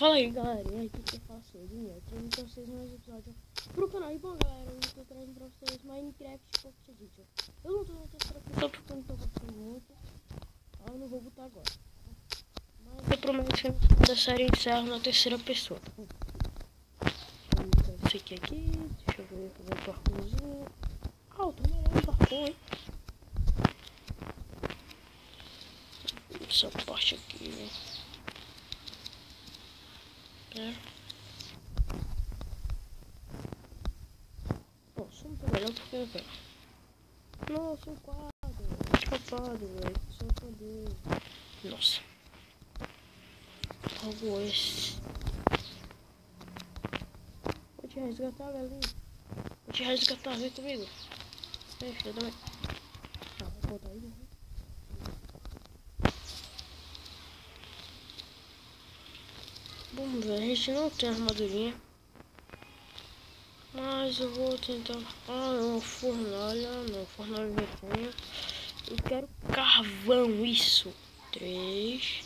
Fala aí, galera, e aí, o que eu faço hoje? Eu trago pra vocês mais episódio pro canal. E bom, galera, eu tô trazendo pra vocês Minecraft Pocket Edition. Eu não tô na terceira pessoa porque eu não tô gostando muito. Eu não vou botar agora. Mas eu prometo que a série encerra na terceira pessoa. Vamos botar isso aqui. Deixa eu ver, fazer um parkourzinho. Ah, eu tô melhor parkour, hein? Essa parte aqui. Nossa, não tô melhor porque eu quero. Nossa, um quadro. Escapado, velho. Só poder. Nossa. Algo esse. Vou te resgatar, galinha. Vou te resgatar, vem comigo. Vem, filha da mãe. Ah, vou botar aí, né? Vamos ver, a gente não tem armadurinha. Mas eu vou tentar. Ah, não, fornalha. Não, fornalha já tenho. Eu quero carvão, isso. 3.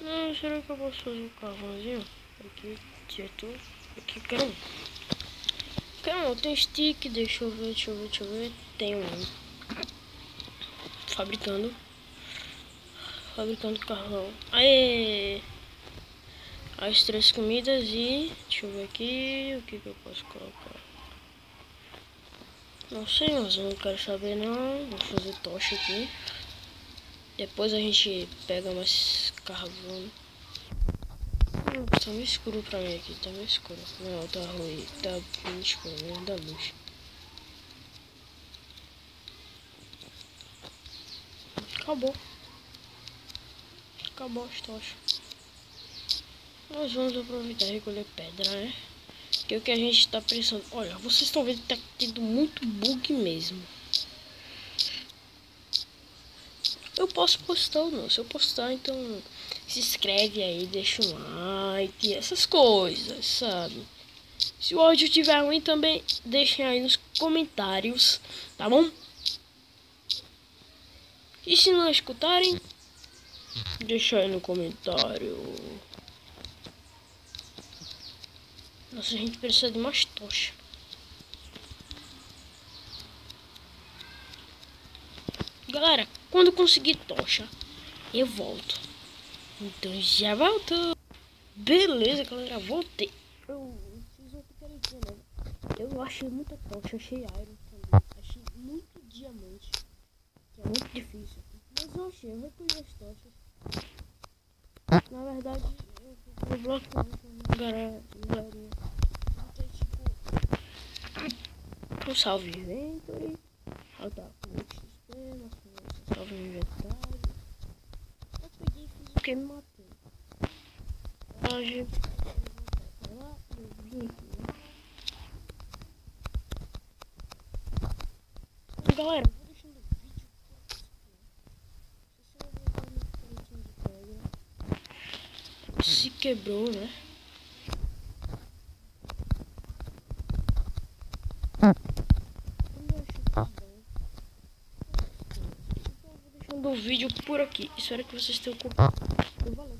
Não, será que eu posso fazer um carvãozinho? Aqui, diretor. Aqui, quero um. Quero um, tem stick, deixa eu ver. Tem um. Fabricando carvão. Aê! As 3 comidas e... Deixa eu ver aqui, o que eu posso colocar. Não sei, mas eu não quero saber não. Vou fazer tocha aqui. Depois a gente pega mais carvão. Tá meio escuro pra mim aqui, tá meio escuro. Não, tá ruim, tá meio escuro, mesmo da luz. Acabou as tochas. Nós vamos aproveitar e recolher pedra, né? Que é o que a gente tá precisando. Olha, vocês estão vendo que tá tendo muito bug mesmo. Eu posso postar ou não. Se eu postar, então se inscreve aí, deixa um like, essas coisas, sabe? Se o áudio tiver ruim também, deixem aí nos comentários, tá bom? E se não escutarem, deixa aí no comentário. Nossa, a gente precisa de mais tocha. Galera, quando conseguir tocha, eu volto. Então já voltou. Beleza, galera, voltei. Vocês vão ficar entendendo. Eu achei muita tocha, achei iron também. Achei muito diamante, que é muito difícil. Mas eu achei, eu recolhi as tochas. Na verdade, eu fui bloqueando com galerinha. Botei tipo um salve inventory. Falta muito XP, salve inventário. Eu peguei e fiz o que me matei. Hoje lá eu vim aqui, né? Então, galera, vou deixando o vídeo por aqui. Se você não ver no cantinho de pedra, se quebrou, né? Então eu vou deixando o vídeo por aqui. Espero que vocês tenham curtido. Valeu.